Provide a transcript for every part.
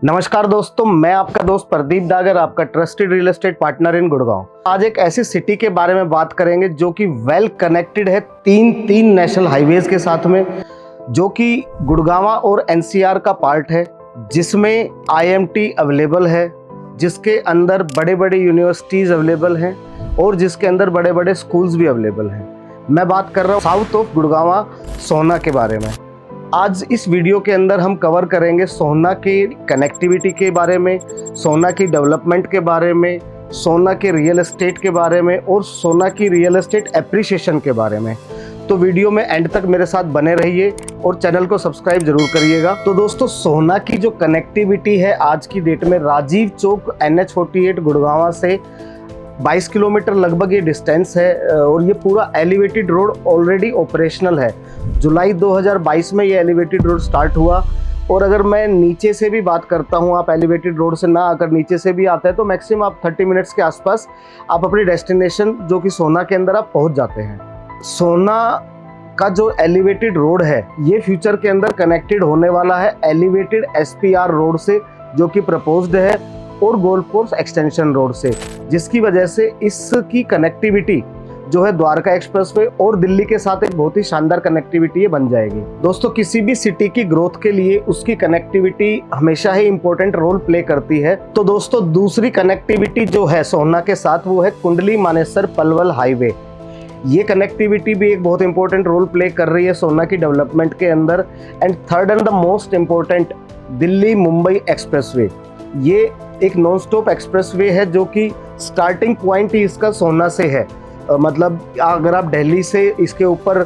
नमस्कार दोस्तों, मैं आपका दोस्त प्रदीप डागर, आपका trusted real estate partner in Gurgaon. आज एक ऐसी सिटी के बारे में बात करेंगे जो कि वेल कनेक्टेड है तीन नेशनल हाईवेज के साथ में, जो कि गुड़गांव और एनसीआर का पार्ट है, जिसमें आईएमटी अवेलेबल है, जिसके अंदर बड़े बड़े यूनिवर्सिटीज़ अवेलेबल हैं और जिसके अंदर बड़े बड़े स्कूल्स भी अवेलेबल हैं। मैं बात कर रहा हूँ साउथ ऑफ गुड़गांव सोहना के बारे में। आज इस वीडियो के अंदर हम कवर करेंगे सोहना की कनेक्टिविटी के बारे में, सोहना की डेवलपमेंट के बारे में, सोहना के रियल एस्टेट के बारे में और सोहना की रियल एस्टेट एप्रिसिएशन के बारे में। तो वीडियो में एंड तक मेरे साथ बने रहिए और चैनल को सब्सक्राइब जरूर करिएगा। तो दोस्तों, सोहना की जो कनेक्टिविटी है आज की डेट में, राजीव चौक NH48 गुड़गांव से 22 किलोमीटर लगभग ये डिस्टेंस है और ये पूरा एलिवेटेड रोड ऑलरेडी ऑपरेशनल है। जुलाई 2022 में ये एलिवेटेड रोड स्टार्ट हुआ और अगर मैं नीचे से भी बात करता हूँ, आप एलिवेटेड रोड से ना आकर नीचे से भी आते हैं तो मैक्सिमम आप 30 मिनट्स के आसपास आप अपनी डेस्टिनेशन जो कि सोहना के अंदर आप पहुँच जाते हैं। सोहना का जो एलिवेटेड रोड है ये फ्यूचर के अंदर कनेक्टेड होने वाला है एलिवेटेड SPR रोड से, जो कि प्रपोज्ड है, और गोल्फ कोर्स एक्सटेंशन रोड से, जिसकी वजह से इसकी कनेक्टिविटी जो है द्वारका एक्सप्रेसवे और दिल्ली के साथ एक बहुत ही शानदार कनेक्टिविटी ये बन जाएगी। दोस्तों, किसी भी सिटी की ग्रोथ के लिए उसकी कनेक्टिविटी हमेशा ही इंपॉर्टेंट रोल प्ले करती है। तो दोस्तों, दूसरी कनेक्टिविटी जो है सोहना के साथ वो है कुंडली मानेसर पलवल हाईवे। ये कनेक्टिविटी भी एक बहुत इंपॉर्टेंट रोल प्ले कर रही है सोहना की डेवलपमेंट के अंदर। And third and the most important, Delhi Mumbai expressway. ये एक नॉन स्टॉप एक्सप्रेसवे है जो कि स्टार्टिंग पॉइंट ही इसका सोहना से है। मतलब अगर आप दिल्ली से इसके ऊपर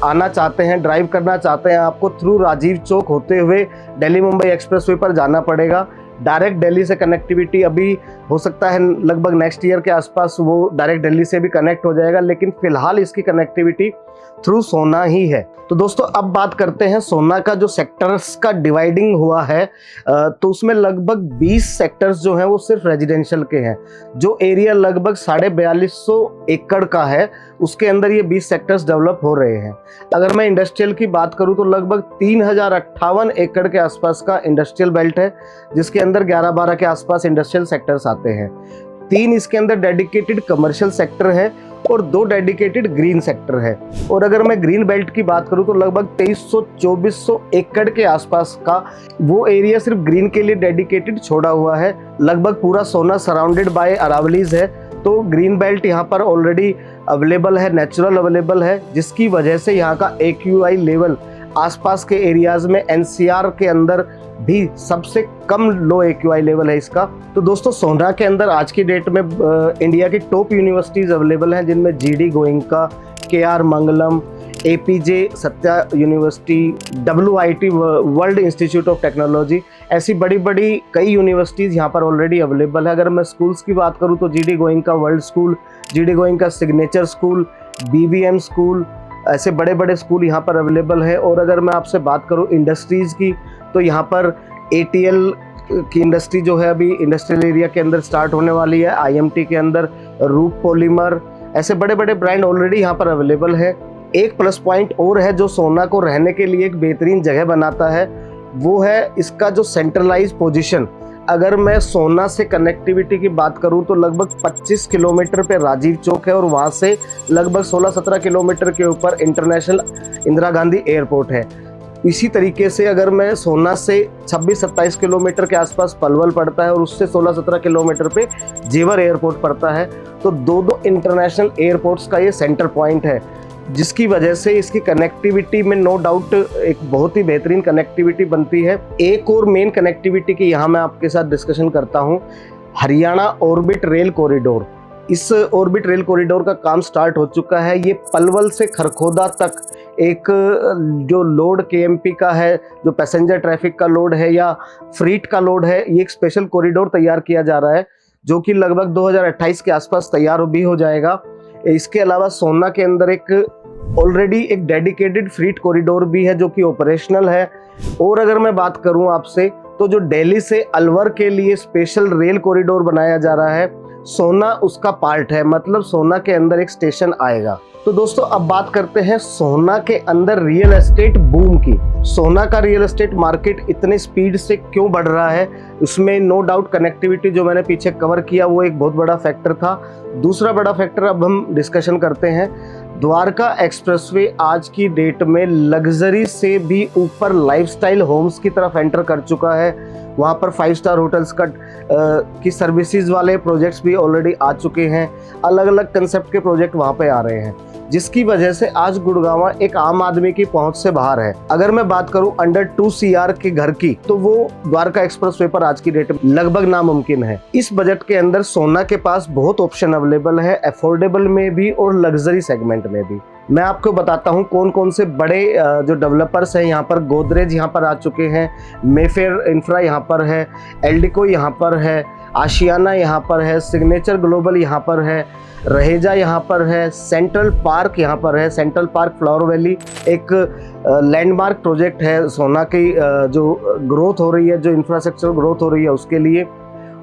आना चाहते हैं, ड्राइव करना चाहते हैं, आपको थ्रू राजीव चौक होते हुए दिल्ली मुंबई एक्सप्रेसवे पर जाना पड़ेगा। डायरेक्ट दिल्ली से कनेक्टिविटी अभी हो सकता है लगभग नेक्स्ट ईयर के आसपास वो डायरेक्ट दिल्ली से भी कनेक्ट हो जाएगा, लेकिन फिलहाल इसकी कनेक्टिविटी थ्रू सोहना ही है। तो दोस्तों, अब बात करते हैं सोहना का जो सेक्टर्स का डिवाइडिंग हुआ है, तो उसमें लगभग 20 सेक्टर्स जो हैं वो सिर्फ रेजिडेंशियल के हैं। जो एरिया लगभग 4250 एकड़ का है उसके अंदर ये 20 सेक्टर्स डेवलप हो रहे हैं। अगर मैं इंडस्ट्रियल की बात करूं तो लगभग 3058 एकड़ के आसपास का इंडस्ट्रियल बेल्ट है, जिसके अंदर 11-12 के आसपास इंडस्ट्रियल सेक्टर्स आते हैं। 3 इसके अंदर डेडिकेटेड कमर्शियल सेक्टर है और 2 डेडिकेटेड ग्रीन सेक्टर है। और अगर मैं ग्रीन बेल्ट की बात करूं तो लगभग 2300-2400 एकड़ के आसपास का वो एरिया सिर्फ ग्रीन के लिए डेडिकेटेड छोड़ा हुआ है। लगभग पूरा सोहना सराउंडेड बाय अरावलीज है, तो ग्रीन बेल्ट यहाँ पर ऑलरेडी अवेलेबल है, नेचुरल अवेलेबल है, जिसकी वजह से यहाँ का AQI लेवल आसपास के एरियाज में NCR के अंदर भी सबसे कम लो AQI लेवल है इसका। तो दोस्तों, सोहना के अंदर आज की डेट में इंडिया की टॉप यूनिवर्सिटीज़ अवेलेबल हैं, जिनमें GD Goenka, KR Mangalam, APJ Satya university, WIT world institute of technology, ऐसी बड़ी बड़ी कई यूनिवर्सिटीज़ यहाँ पर ऑलरेडी अवेलेबल है। अगर मैं स्कूल्स की बात करूँ तो GD Goenka world school, GD Goenka signature school, BVM school, ऐसे बड़े बड़े स्कूल यहाँ पर अवेलेबल है। और अगर मैं आपसे बात करूँ इंडस्ट्रीज़ की तो यहाँ पर ATL की इंडस्ट्री जो है अभी इंडस्ट्रियल एरिया के अंदर स्टार्ट होने वाली है। IMT के अंदर रूप पॉलीमर, ऐसे बड़े बड़े ब्रांड ऑलरेडी यहाँ पर अवेलेबल है। एक प्लस पॉइंट और है जो सोहना को रहने के लिए एक बेहतरीन जगह बनाता है, वो है इसका जो सेंट्रलाइज पोजीशन। अगर मैं सोहना से कनेक्टिविटी की बात करूं तो लगभग 25 किलोमीटर पे राजीव चौक है और वहां से लगभग 16-17 किलोमीटर के ऊपर इंटरनेशनल इंदिरा गांधी एयरपोर्ट है। इसी तरीके से अगर मैं सोहना से 26-27 किलोमीटर के आसपास पलवल पड़ता है और उससे 16-17 किलोमीटर पे जेवर एयरपोर्ट पड़ता है, तो दो इंटरनेशनल एयरपोर्ट्स का ये सेंटर पॉइंट है, जिसकी वजह से इसकी कनेक्टिविटी में नो डाउट एक बहुत ही बेहतरीन कनेक्टिविटी बनती है। एक और मेन कनेक्टिविटी की यहाँ मैं आपके साथ डिस्कशन करता हूँ, हरियाणा ऑर्बिट रेल कॉरिडोर। इस ऑर्बिट रेल कॉरिडोर का काम स्टार्ट हो चुका है। ये पलवल से खरखोदा तक एक जो लोड KMP का है, जो पैसेंजर ट्रैफिक का लोड है या फ्रीट का लोड है, ये एक स्पेशल कॉरिडोर तैयार किया जा रहा है, जो कि लगभग 2028 के आसपास तैयार भी हो जाएगा। इसके अलावा सोहना के अंदर एक ऑलरेडी एक डेडिकेटेड फ्रीट कॉरिडोर भी है जो कि ऑपरेशनल है। और अगर मैं बात करूं आपसे तो जो दिल्ली से अलवर के लिए स्पेशल रेल कॉरिडोर बनाया जा रहा है सोना उसका पार्ट है, मतलब सोना के अंदर एक स्टेशन आएगा। तो दोस्तों अब बात करते हैं सोना के अंदर रियल एस्टेट बूम की। सोना का रियल एस्टेट मार्केट इतने स्पीड से क्यों बढ़ रहा है, उसमें नो डाउट कनेक्टिविटी जो मैंने पीछे कवर किया वो एक बहुत बड़ा फैक्टर था। दूसरा बड़ा फैक्टर अब हम डिस्कशन करते हैं, द्वारका एक्सप्रेसवे आज की डेट में लग्जरी से भी ऊपर लाइफस्टाइल होम्स की तरफ एंटर कर चुका है। वहाँ पर 5 स्टार होटल्स की सर्विसेज वाले प्रोजेक्ट्स भी ऑलरेडी आ चुके हैं। अलग अलग कंसेप्ट के प्रोजेक्ट वहाँ पे आ रहे हैं, जिसकी वजह से आज गुड़गांव एक आम आदमी की पहुंच से बाहर है। अगर मैं बात करूं अंडर 2 CR के घर की, तो वो द्वारका एक्सप्रेसवे पर आज की डेट में लगभग नामुमकिन है। इस बजट के अंदर सोना के पास बहुत ऑप्शन अवेलेबल है, अफोर्डेबल में भी और लग्जरी सेगमेंट में भी। मैं आपको बताता हूं कौन कौन से बड़े जो डेवलपर्स हैं यहाँ पर। गोदरेज यहाँ पर आ चुके हैं, मेफेयर इंफ्रा यहाँ पर है, एल्डिको यहाँ पर है, आशियाना यहाँ पर है, सिग्नेचर ग्लोबल यहाँ पर है, रहेजा यहाँ पर है, सेंट्रल पार्क यहाँ पर है। सेंट्रल पार्क फ्लावर वैली एक लैंडमार्क प्रोजेक्ट है सोना की जो ग्रोथ हो रही है, जो इंफ्रास्ट्रक्चर ग्रोथ हो रही है उसके लिए।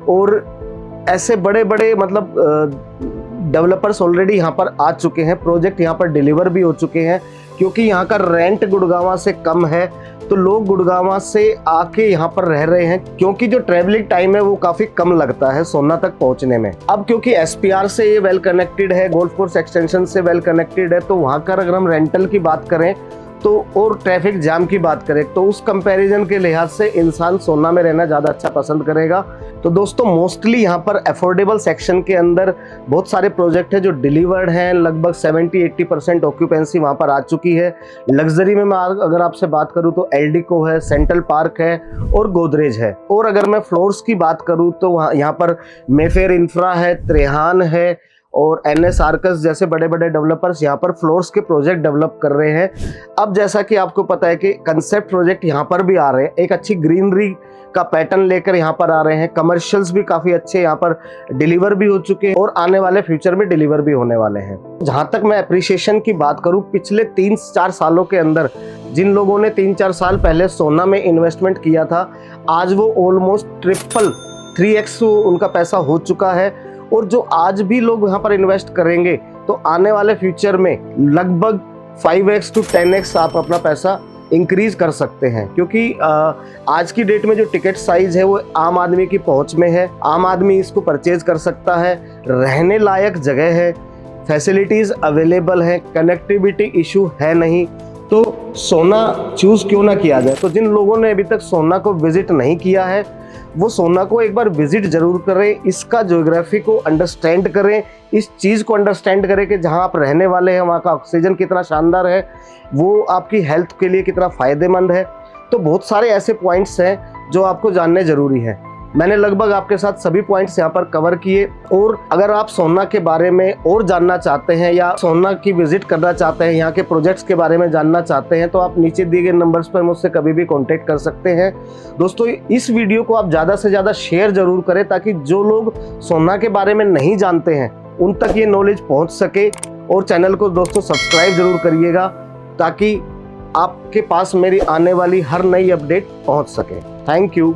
और ऐसे बड़े बड़े मतलब डेवलपर्स ऑलरेडी यहाँ पर आ चुके हैं, प्रोजेक्ट यहाँ पर डिलीवर भी हो चुके हैं। क्योंकि यहाँ का रेंट गुड़गांव से कम है तो लोग गुड़गांव से आके यहाँ पर रह रहे हैं, क्योंकि जो ट्रैवलिंग टाइम है वो काफी कम लगता है सोना तक पहुँचने में। अब क्योंकि SPR से ये वेल कनेक्टेड है, गोल्फ कोर्स एक्सटेंशन से वेल कनेक्टेड है, तो वहाँ का अगर हम रेंटल की बात करें तो और ट्रैफिक जाम की बात करें तो उस कंपैरिजन के लिहाज से इंसान सोना में रहना ज़्यादा अच्छा पसंद करेगा। तो दोस्तों मोस्टली यहाँ पर अफोर्डेबल सेक्शन के अंदर बहुत सारे प्रोजेक्ट हैं जो डिलीवर्ड हैं, लगभग 70-80% ऑक्यूपेंसी वहाँ पर आ चुकी है। लग्जरी में मैं अगर आपसे बात करूँ तो एल्डिको है, सेंट्रल पार्क है और गोदरेज है। और अगर मैं फ्लोर्स की बात करूँ तो वहाँ यहाँ पर मेफेयर इंफ्रा है, त्रेहान है और NS आर्कस जैसे बड़े बड़े डेवलपर्स यहाँ पर फ्लोर्स के प्रोजेक्ट डेवलप कर रहे हैं। अब जैसा कि आपको पता है कि कंसेप्ट प्रोजेक्ट यहाँ पर भी आ रहे हैं, एक अच्छी ग्रीनरी का पैटर्न लेकर यहाँ पर आ रहे हैं। कमर्शियल्स भी काफ़ी अच्छे यहाँ पर डिलीवर भी हो चुके हैं और आने वाले फ्यूचर में डिलीवर भी होने वाले हैं। जहाँ तक मैं अप्रिसिएशन की बात करूँ, पिछले 3-4 सालों के अंदर जिन लोगों ने 3-4 साल पहले सोना में इन्वेस्टमेंट किया था, आज वो ऑलमोस्ट 3x उनका पैसा हो चुका है। और जो आज भी लोग यहाँ पर इन्वेस्ट करेंगे तो आने वाले फ्यूचर में लगभग 5x to 10x आप अपना पैसा इंक्रीज कर सकते हैं। क्योंकि आज की डेट में जो टिकट साइज है वो आम आदमी की पहुंच में है, आम आदमी इसको परचेज कर सकता है, रहने लायक जगह है, फैसिलिटीज अवेलेबल है, कनेक्टिविटी इशू है नहीं, तो सोना चूज क्यों ना किया जाए। तो जिन लोगों ने अभी तक सोना को विजिट नहीं किया है वो सोना को एक बार विजिट जरूर करें, इसका ज्योग्राफी को अंडरस्टैंड करें, इस चीज़ को अंडरस्टैंड करें कि जहां आप रहने वाले हैं वहां का ऑक्सीजन कितना शानदार है, वो आपकी हेल्थ के लिए कितना फ़ायदेमंद है। तो बहुत सारे ऐसे पॉइंट्स हैं जो आपको जानने ज़रूरी है। मैंने लगभग आपके साथ सभी पॉइंट्स यहाँ पर कवर किए। और अगर आप सोना के बारे में और जानना चाहते हैं या सोना की विजिट करना चाहते हैं, यहाँ के प्रोजेक्ट्स के बारे में जानना चाहते हैं, तो आप नीचे दिए गए नंबर्स पर मुझसे कभी भी कांटेक्ट कर सकते हैं। दोस्तों इस वीडियो को आप ज़्यादा से ज़्यादा शेयर ज़रूर करें ताकि जो लोग सोना के बारे में नहीं जानते हैं उन तक ये नॉलेज पहुँच सके। और चैनल को दोस्तों सब्सक्राइब ज़रूर करिएगा ताकि आपके पास मेरी आने वाली हर नई अपडेट पहुँच सके। Thank you.